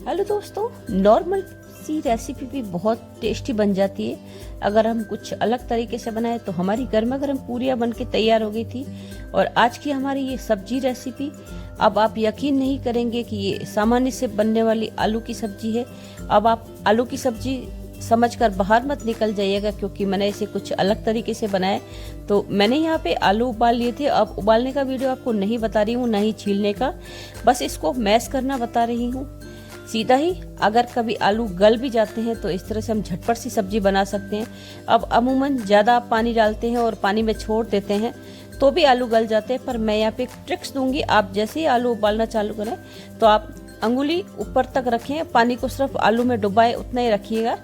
Hello दोस्तों, normal सी recipe भी बहुत टेस्टी बन जाती है अगर हम कुछ अलग तरीके से बनाए। तो हमारी गर्मा गर्म पूरियाँ बन के तैयार हो गई थी। और आज की हमारी ये सब्जी रेसिपी, अब आप यकीन नहीं करेंगे कि ये सामान्य से बनने वाली आलू की सब्जी है। अब आप आलू की सब्जी समझकर बाहर मत निकल जाइएगा, क्योंकि मैंने इसे कुछ अलग तरीके से बनाया। तो मैंने यहाँ पे आलू उबाल लिए थे। अब उबालने का वीडियो आपको नहीं बता रही हूँ, ना ही छीलने का, बस इसको मैश करना बता रही हूँ सीधा ही। अगर कभी आलू गल भी जाते हैं तो इस तरह से हम झटपट सी सब्जी बना सकते हैं। अब अमूमन ज़्यादा आप पानी डालते हैं और पानी में छोड़ देते हैं तो भी आलू गल जाते हैं, पर मैं यहाँ पे एक ट्रिक्स दूंगी। आप जैसे ही आलू उबालना चालू करें तो आप अंगुली ऊपर तक रखें, पानी को सिर्फ आलू में डुबाए उतना ही रखिएगा,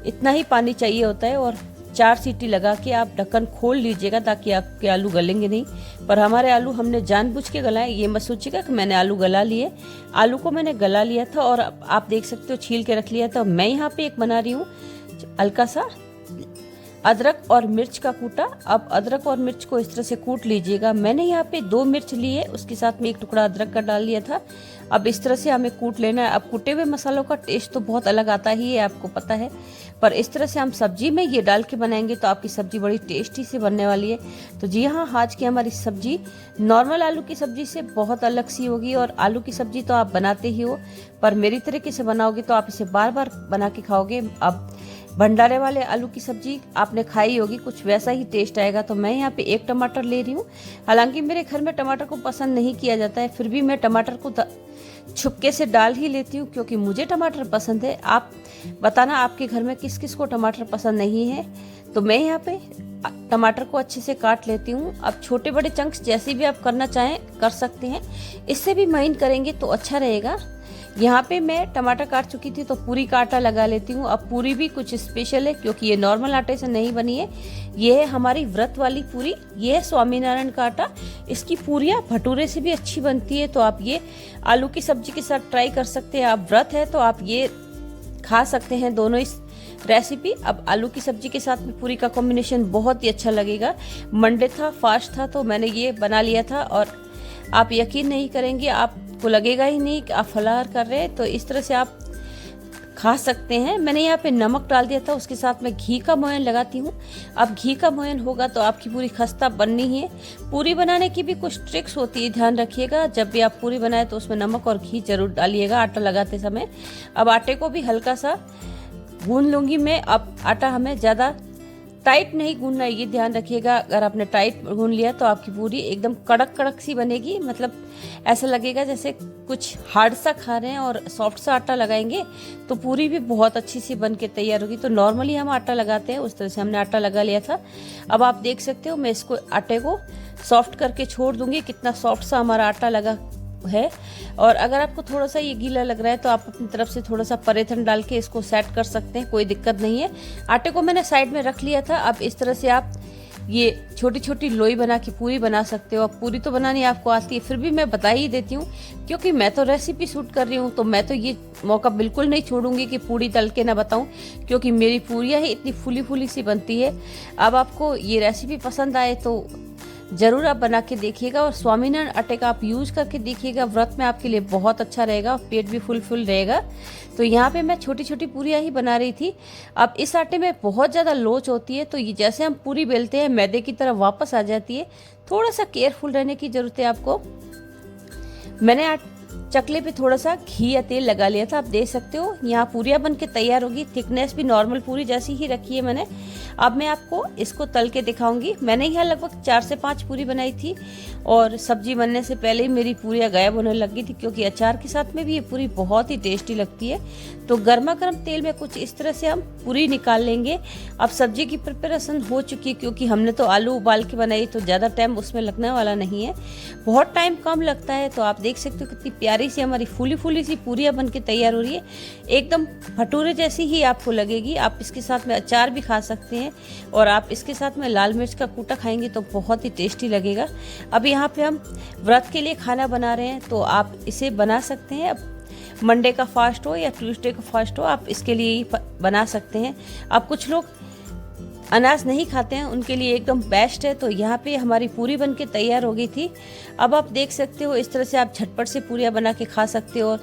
इतना ही पानी चाहिए होता है। और 4 सीटी लगा के आप ढक्कन खोल लीजिएगा ताकि आपके आलू गलेंगे नहीं। पर हमारे आलू हमने जानबूझ के गलाए, ये मत सोचिएगा कि मैंने आलू गला लिए। आलू को मैंने गला लिया था और आप देख सकते हो छील के रख लिया था। मैं यहाँ पे एक बना रही हूँ हल्का सा अदरक और मिर्च का कूटा। अब अदरक और मिर्च को इस तरह से कूट लीजिएगा। मैंने यहाँ पे 2 मिर्च लिए, उसके साथ में 1 टुकड़ा अदरक का डाल लिया था। अब इस तरह से हमें कूट लेना है। अब कूटे हुए मसालों का टेस्ट तो बहुत अलग आता ही है, आपको पता है, पर इस तरह से हम सब्जी में ये डाल के बनाएंगे तो आपकी सब्जी बड़ी टेस्टी से बनने वाली है। तो जी हाँ, आज की हमारी सब्जी नॉर्मल आलू की सब्जी से बहुत अलग सी होगी। और आलू की सब्जी तो आप बनाते ही हो, पर मेरी तरीके से बनाओगे तो आप इसे बार बार बना के खाओगे। अब भंडारे वाले आलू की सब्जी आपने खाई होगी, कुछ वैसा ही टेस्ट आएगा। तो मैं यहाँ पे 1 टमाटर ले रही हूँ। हालांकि मेरे घर में टमाटर को पसंद नहीं किया जाता है, फिर भी मैं टमाटर को छुपके से डाल ही लेती हूँ क्योंकि मुझे टमाटर पसंद है। आप बताना आपके घर में किस किस को टमाटर पसंद नहीं है। तो मैं यहाँ पे टमाटर को अच्छे से काट लेती हूँ। अब छोटे बड़े चंक्स जैसे भी आप करना चाहें कर सकते हैं, इससे भी महीन करेंगे तो अच्छा रहेगा। यहाँ पे मैं टमाटर काट चुकी थी तो पूरी का आटा लगा लेती हूँ। अब पूरी भी कुछ स्पेशल है क्योंकि ये नॉर्मल आटे से नहीं बनी है, ये है हमारी व्रत वाली पूरी। ये है स्वामीनारायण का आटा। इसकी पूरियाँ भटूरे से भी अच्छी बनती है, तो आप ये आलू की सब्जी के साथ ट्राई कर सकते हैं। आप व्रत है तो आप ये खा सकते हैं दोनों इस रेसिपी। अब आलू की सब्जी के साथ में पूरी का कॉम्बिनेशन बहुत ही अच्छा लगेगा। मंडे था, फास्ट था, तो मैंने ये बना लिया था और आप यकीन नहीं करेंगे, आपको लगेगा ही नहीं कि आप फलाहार कर रहे हैं। तो इस तरह से आप खा सकते हैं। मैंने यहाँ पे नमक डाल दिया था, उसके साथ में घी का मोयन लगाती हूँ। अब घी का मोयन होगा तो आपकी पूरी खस्ता बननी है। पूरी बनाने की भी कुछ ट्रिक्स होती है, ध्यान रखिएगा। जब भी आप पूरी बनाए तो उसमें नमक और घी जरूर डालिएगा आटा लगाते समय। अब आटे को भी हल्का सा गूंद लूंगी मैं। अब आटा हमें ज़्यादा टाइट नहीं गूंदना है, ये ध्यान रखिएगा। अगर आपने टाइट गूंद लिया तो आपकी पूरी एकदम कड़क कड़क सी बनेगी, मतलब ऐसा लगेगा जैसे कुछ हार्ड सा खा रहे हैं। और सॉफ्ट सा आटा लगाएंगे तो पूरी भी बहुत अच्छी सी बन के तैयार होगी। तो नॉर्मली हम आटा लगाते हैं, उस तरह से हमने आटा लगा लिया था। अब आप देख सकते हो मैं इसको आटे को सॉफ्ट करके छोड़ दूंगी, कितना सॉफ्ट सा हमारा आटा लगा है। और अगर आपको थोड़ा सा ये गीला लग रहा है तो आप अपनी तरफ से थोड़ा सा परेथन डाल के इसको सेट कर सकते हैं, कोई दिक्कत नहीं है। आटे को मैंने साइड में रख लिया था। अब इस तरह से आप ये छोटी छोटी लोई बना के पूरी बना सकते हो। अब पूरी तो बनानी आपको आती है, फिर भी मैं बता ही देती हूँ क्योंकि मैं तो रेसिपी शूट कर रही हूँ, तो मैं तो ये मौका बिल्कुल नहीं छोड़ूंगी कि पूरी तल के ना बताऊँ, क्योंकि मेरी पूरियाँ ही इतनी फूली फूली सी बनती है। अब आपको ये रेसिपी पसंद आए तो जरूर आप बना के देखिएगा। और स्वामीनारायण आटे का आप यूज करके देखिएगा, व्रत में आपके लिए बहुत अच्छा रहेगा और पेट भी फुल रहेगा। तो यहाँ पे मैं छोटी छोटी पूरियाँ ही बना रही थी। अब इस आटे में बहुत ज़्यादा लोच होती है, तो ये जैसे हम पूरी बेलते हैं मैदे की तरह वापस आ जाती है। थोड़ा सा केयरफुल रहने की ज़रूरत है आपको। मैंने चकले पे थोड़ा सा घी या तेल लगा लिया था, आप देख सकते हो। यहाँ पूरियाँ बन के तैयार होगी। थिकनेस भी नॉर्मल पूरी जैसी ही रखी है मैंने। अब मैं आपको इसको तल के दिखाऊंगी। मैंने यहाँ लगभग 4 से 5 पूरी बनाई थी और सब्जी बनने से पहले ही मेरी पूरियाँ गायब होने लग गई थी, क्योंकि अचार के साथ में भी ये पूरी बहुत ही टेस्टी लगती है। तो गर्मा गर्म तेल में कुछ इस तरह से हम पूरी निकाल लेंगे। अब सब्जी की प्रिपरेशन हो चुकी है, क्योंकि हमने तो आलू उबाल के बनाई, तो ज़्यादा टाइम उसमें लगने वाला नहीं है, बहुत टाइम कम लगता है। तो आप देख सकते हो कितनी प्यारी सी हमारी फूली फूली सी पूरियाँ बन के तैयार हो रही है। एकदम भटूरे जैसी ही आपको लगेगी। आप इसके साथ में अचार भी खा सकते हैं और आप इसके साथ में लाल मिर्च का कूटा खाएंगे तो बहुत ही टेस्टी लगेगा। अब यहाँ पे हम व्रत के लिए खाना बना रहे हैं, तो आप इसे बना सकते हैं। अब मंडे का फास्ट हो या ट्यूसडे का फास्ट हो, आप इसके लिए ही बना सकते हैं। अब कुछ लोग अनाज नहीं खाते हैं उनके लिए एकदम बेस्ट है। तो यहाँ पे हमारी पूरी बन के तैयार हो गई थी। अब आप देख सकते हो इस तरह से आप झटपट से पूरियाँ बना के खा सकते हो। और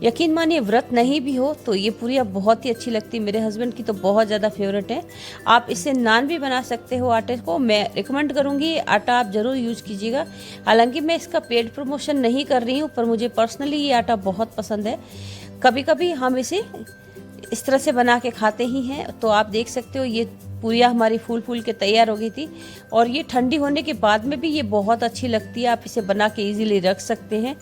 यकीन मानिए व्रत नहीं भी हो तो ये पूरियाँ बहुत ही अच्छी लगती है। मेरे हस्बैंड की तो बहुत ज़्यादा फेवरेट है। आप इससे नान भी बना सकते हो आटे को। मैं रिकमेंड करूँगी आटा आप ज़रूर यूज कीजिएगा। हालांकि मैं इसका पेड प्रमोशन नहीं कर रही हूँ, पर मुझे पर्सनली ये आटा बहुत पसंद है। कभी कभी हम इसे इस तरह से बना के खाते ही हैं। तो आप देख सकते हो ये पूरियाँ हमारी फूल फूल के तैयार हो गई थी। और ये ठंडी होने के बाद में भी ये बहुत अच्छी लगती है। आप इसे बना के इजीली रख सकते हैं।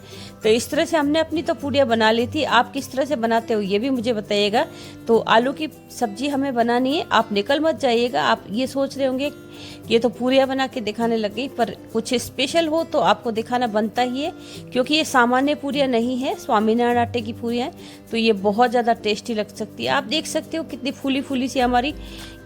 तो इस तरह से हमने अपनी तो पूरियाँ बना ली थी। आप किस तरह से बनाते हो ये भी मुझे बताइएगा। तो आलू की सब्जी हमें बनानी है। आप निकल मत जाइएगा। आप ये सोच रहे होंगे ये तो पूरियाँ बना के दिखाने लग गई, पर कुछ स्पेशल हो तो आपको दिखाना बनता ही है, क्योंकि ये सामान्य पूरियाँ नहीं है, स्वामीनारायण आटे की पूरियाँ हैं। तो ये बहुत ज़्यादा टेस्टी लग सकती है। आप देख सकते हो कितनी फूली फूली सी हमारी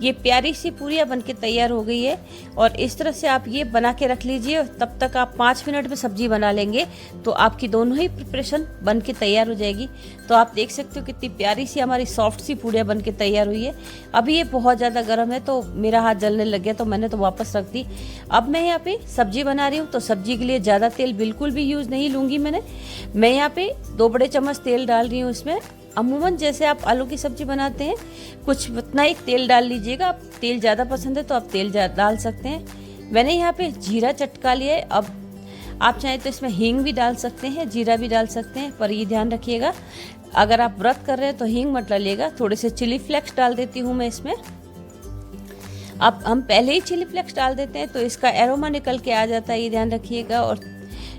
ये प्यारी सी पूरियाँ बन के तैयार हो गई है। और इस तरह से आप ये बना के रख लीजिए। तब तक आप 5 मिनट में सब्जी बना लेंगे तो आपकी दोनों ही प्रिपरेशन बन के तैयार हो जाएगी। तो आप देख सकते हो कितनी प्यारी सी हमारी सॉफ्ट सी पूरियाँ बन के तैयार हुई है। अभी ये बहुत ज़्यादा गर्म है तो मेरा हाथ जलने लग गया, तो मैंने तो वापस रख दी। अब मैं यहाँ पे सब्जी बना रही हूँ, तो सब्जी के लिए ज़्यादा तेल बिल्कुल भी यूज़ नहीं लूँगी मैं यहाँ पे 2 बड़े चम्मच तेल डाल रही हूँ इसमें। अमूमन जैसे आप आलू की सब्जी बनाते हैं कुछ उतना ही तेल डाल लीजिएगा। आप तेल ज़्यादा पसंद है तो आप तेल डाल सकते हैं। मैंने यहाँ पे जीरा चटका लिया है। अब आप चाहें तो इसमें हींग भी डाल सकते हैं, जीरा भी डाल सकते हैं, पर ये ध्यान रखिएगा अगर आप व्रत कर रहे हैं तो हींग मत डालिएगा। थोड़े से चिली फ्लेक्स डाल देती हूँ मैं इसमें। अब हम पहले ही चिली फ्लेक्स डाल देते हैं तो इसका एरोमा निकल के आ जाता है, ये ध्यान रखिएगा। और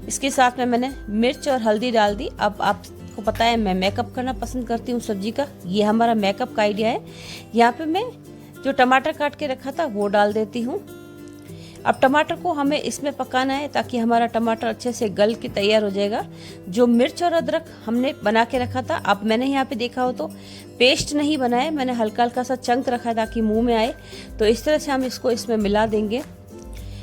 इसके साथ में मैंने मिर्च और हल्दी डाल दी। अब आपको पता है मैं मेकअप करना पसंद करती हूँ सब्जी का, ये हमारा मेकअप का आइडिया है। यहाँ पे मैं जो टमाटर काट के रखा था वो डाल देती हूँ। अब टमाटर को हमें इसमें पकाना है ताकि हमारा टमाटर अच्छे से गल के तैयार हो जाएगा। जो मिर्च और अदरक हमने बना के रखा था, अब मैंने यहाँ पे देखा हो तो पेस्ट नहीं बनाया, मैंने हल्का हल्का सा चंक रखा ताकि मुंह में आए। तो इस तरह से हम इसको इसमें मिला देंगे।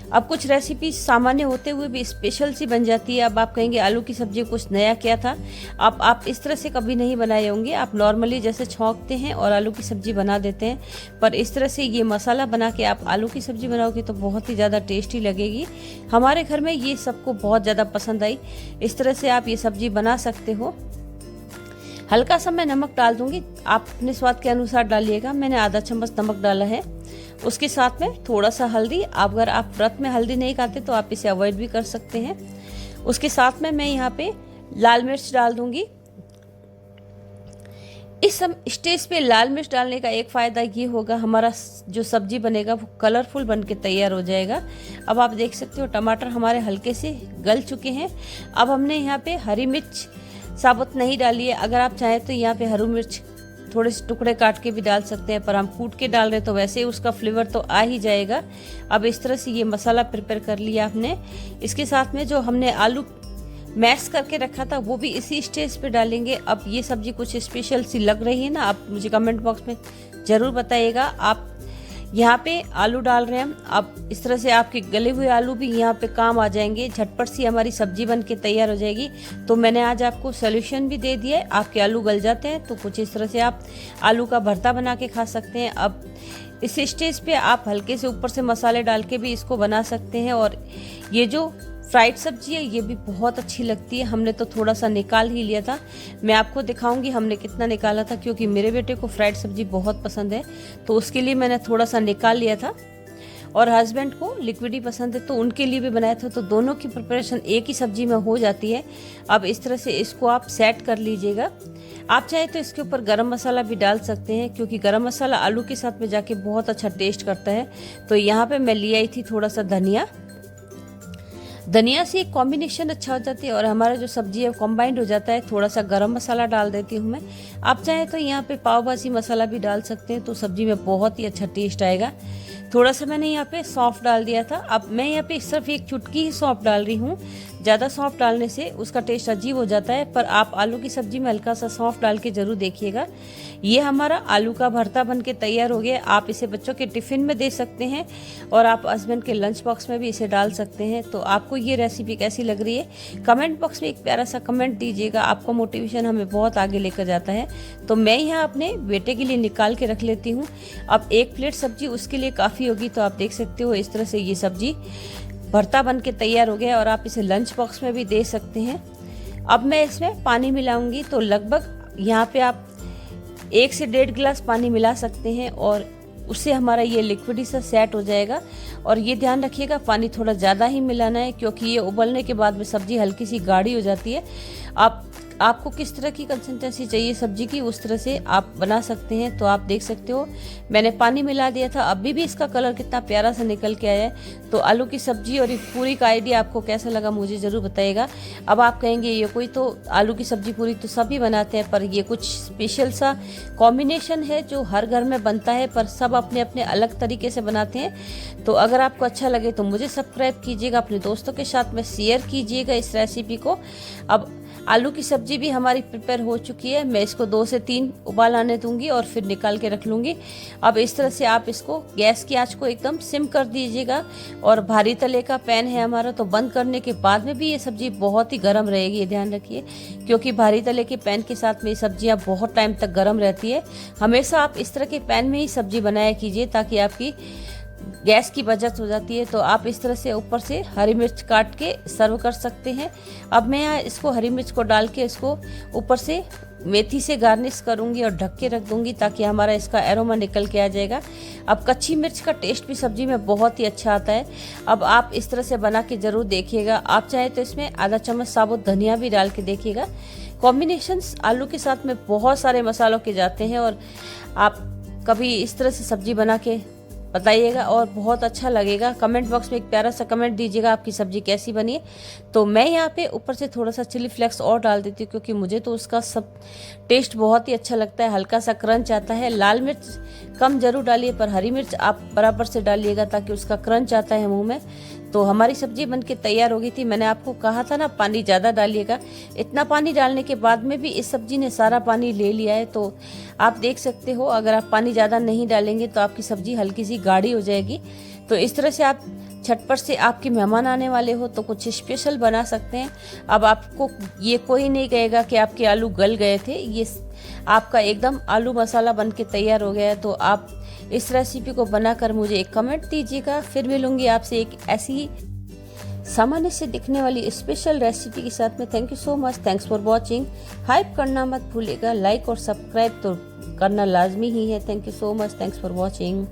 अब कुछ रेसिपी सामान्य होते हुए भी स्पेशल सी बन जाती है। अब आप कहेंगे आलू की सब्जी कुछ नया क्या था। अब आप इस तरह से कभी नहीं बनाए होंगे। आप नॉर्मली जैसे छौंकते हैं और आलू की सब्जी बना देते हैं, पर इस तरह से ये मसाला बना के आप आलू की सब्जी बनाओगे तो बहुत ही ज़्यादा टेस्टी लगेगी। हमारे घर में ये सबको बहुत ज़्यादा पसंद आई। इस तरह से आप ये सब्जी बना सकते हो। हल्का सा मैं नमक डाल दूंगी, आप अपने स्वाद के अनुसार डालिएगा। मैंने आधा चम्मच नमक डाला है। उसके साथ में थोड़ा सा हल्दी। अगर आप व्रत में हल्दी नहीं खाते तो आप इसे अवॉइड भी कर सकते हैं। उसके साथ में मैं यहाँ पे लाल मिर्च डाल दूंगी। इस स्टेज पे लाल मिर्च डालने का एक फ़ायदा ये होगा, हमारा जो सब्जी बनेगा वो कलरफुल बन के तैयार हो जाएगा। अब आप देख सकते हो टमाटर हमारे हल्के से गल चुके हैं। अब हमने यहाँ पे हरी मिर्च साबुत नहीं डाली है। अगर आप चाहें तो यहाँ पे हरी मिर्च थोड़े से टुकड़े काट के भी डाल सकते हैं, पर हम कूट के डाल रहे हैं तो वैसे ही उसका फ्लेवर तो आ ही जाएगा। अब इस तरह से ये मसाला प्रिपेयर कर लिया आपने। इसके साथ में जो हमने आलू मैश करके रखा था वो भी इसी स्टेज पे डालेंगे। अब ये सब्जी कुछ स्पेशल सी लग रही है ना, आप मुझे कमेंट बॉक्स में ज़रूर बताइएगा। आप यहाँ पे आलू डाल रहे हैं। अब इस तरह से आपके गले हुए आलू भी यहाँ पे काम आ जाएंगे। झटपट सी हमारी सब्जी बन के तैयार हो जाएगी। तो मैंने आज आपको सोल्यूशन भी दे दिया है। आपके आलू गल जाते हैं तो कुछ इस तरह से आप आलू का भरता बना के खा सकते हैं। अब इस स्टेज पे आप हल्के से ऊपर से मसाले डाल के भी इसको बना सकते हैं। और ये जो फ्राइड सब्जी है ये भी बहुत अच्छी लगती है। हमने तो थोड़ा सा निकाल ही लिया था, मैं आपको दिखाऊंगी हमने कितना निकाला था, क्योंकि मेरे बेटे को फ्राइड सब्जी बहुत पसंद है तो उसके लिए मैंने थोड़ा सा निकाल लिया था। और हस्बैंड को लिक्विड ही पसंद है तो उनके लिए भी बनाया था। तो दोनों की प्रिपरेशन एक ही सब्जी में हो जाती है। अब इस तरह से इसको आप सेट कर लीजिएगा। आप चाहे तो इसके ऊपर गरम मसाला भी डाल सकते हैं, क्योंकि गरम मसाला आलू के साथ में जाके बहुत अच्छा टेस्ट करता है। तो यहाँ पे मैं ले आई थी थोड़ा सा धनिया से एक कॉम्बिनेशन अच्छा हो जाती है और हमारा जो सब्जी है कॉम्बाइंड हो जाता है। थोड़ा सा गरम मसाला डाल देती हूँ मैं। आप चाहे तो यहाँ पे पाव भाजी मसाला भी डाल सकते हैं, तो सब्जी में बहुत ही अच्छा टेस्ट आएगा। थोड़ा सा मैंने यहाँ पे सौंफ डाल दिया था। अब मैं यहाँ पे सिर्फ एक चुटकी ही सौंफ डाल रही हूँ। ज़्यादा सौंफ डालने से उसका टेस्ट अजीब हो जाता है, पर आप आलू की सब्जी में हल्का सा सौंफ डाल के ज़रूर देखिएगा। ये हमारा आलू का भरता बन के तैयार हो गया। आप इसे बच्चों के टिफ़िन में दे सकते हैं और आप हस्बैंड के लंच बॉक्स में भी इसे डाल सकते हैं। तो आपको ये रेसिपी कैसी लग रही है, कमेंट बॉक्स में एक प्यारा सा कमेंट दीजिएगा। आपका मोटिवेशन हमें बहुत आगे लेकर जाता है। तो मैं यहाँ अपने बेटे के लिए निकाल के रख लेती हूँ। अब 1 प्लेट सब्जी उसके लिए काफ़ी होगी। तो आप देख सकते हो इस तरह से ये सब्जी भरता बन के तैयार हो गया और आप इसे लंच बॉक्स में भी दे सकते हैं। अब मैं इसमें पानी मिलाऊंगी, तो लगभग यहाँ पे आप 1 से 1.5 गिलास पानी मिला सकते हैं और उससे हमारा ये लिक्विड सा सेट हो जाएगा। और ये ध्यान रखिएगा पानी थोड़ा ज़्यादा ही मिलाना है, क्योंकि ये उबलने के बाद में सब्जी हल्की सी गाढ़ी हो जाती है। आपको किस तरह की कंसिस्टेंसी चाहिए सब्जी की, उस तरह से आप बना सकते हैं। तो आप देख सकते हो मैंने पानी मिला दिया था, अभी भी इसका कलर कितना प्यारा सा निकल के आया है। तो आलू की सब्जी और ये पूरी का आइडिया आपको कैसा लगा मुझे ज़रूर बताइएगा। अब आप कहेंगे ये कोई तो आलू की सब्जी पूरी तो सभी बनाते हैं, पर ये कुछ स्पेशल सा कॉम्बिनेशन है जो हर घर में बनता है, पर सब अपने अपने अलग तरीके से बनाते हैं। तो अगर आपको अच्छा लगे तो मुझे सब्सक्राइब कीजिएगा, अपने दोस्तों के साथ में शेयर कीजिएगा इस रेसिपी को। अब आलू की सब्जी भी हमारी प्रिपेयर हो चुकी है। मैं इसको 2 से 3 उबाल आने दूंगी और फिर निकाल के रख लूंगी। अब इस तरह से आप इसको गैस की आंच को एकदम सिम कर दीजिएगा। और भारी तले का पैन है हमारा, तो बंद करने के बाद में भी ये सब्जी बहुत ही गर्म रहेगी, ये ध्यान रखिए, क्योंकि भारी तले के पैन के साथ में ये सब्जियाँ बहुत टाइम तक गर्म रहती है। हमेशा आप इस तरह के पैन में ही सब्जी बनाया कीजिए ताकि आपकी गैस की बचत हो जाती है। तो आप इस तरह से ऊपर से हरी मिर्च काट के सर्व कर सकते हैं। अब मैं यहाँ इसको हरी मिर्च को डाल के इसको ऊपर से मेथी से गार्निश करूंगी और ढक के रख दूंगी ताकि हमारा इसका एरोमा निकल के आ जाएगा। अब कच्ची मिर्च का टेस्ट भी सब्जी में बहुत ही अच्छा आता है। अब आप इस तरह से बना के ज़रूर देखिएगा। आप चाहे तो इसमें आधा चम्मच साबुत धनिया भी डाल के देखिएगा। कॉम्बिनेशंस आलू के साथ में बहुत सारे मसालों के जाते हैं और आप कभी इस तरह से सब्जी बना के बताइएगा और बहुत अच्छा लगेगा। कमेंट बॉक्स में एक प्यारा सा कमेंट दीजिएगा आपकी सब्जी कैसी बनी है। तो मैं यहाँ पे ऊपर से थोड़ा सा चिली फ्लेक्स और डाल देती हूँ, क्योंकि मुझे तो उसका सब टेस्ट बहुत ही अच्छा लगता है। हल्का सा क्रंच आता है। लाल मिर्च कम जरूर डालिए, पर हरी मिर्च आप बराबर से डालिएगा ताकि उसका क्रंच आता है मुँह में। तो हमारी सब्जी बनके तैयार हो गई थी। मैंने आपको कहा था ना पानी ज़्यादा डालिएगा। इतना पानी डालने के बाद में भी इस सब्जी ने सारा पानी ले लिया है। तो आप देख सकते हो अगर आप पानी ज़्यादा नहीं डालेंगे तो आपकी सब्जी हल्की सी गाढ़ी हो जाएगी। तो इस तरह से आप झटपट से आपके मेहमान आने वाले हो तो कुछ स्पेशल बना सकते हैं। अब आपको ये कोई नहीं कहेगा कि आपके आलू गल गए थे, ये आपका एकदम आलू मसाला बन के तैयार हो गया है। तो आप इस रेसिपी को बनाकर मुझे एक कमेंट दीजिएगा। फिर मिलूंगी आपसे एक ऐसी सामान्य से दिखने वाली स्पेशल रेसिपी के साथ में। Thank you so much, thanks for watching. Hype करना मत भूलिएगा, लाइक और सब्सक्राइब तो करना लाजमी ही है। Thank you so much, thanks for watching.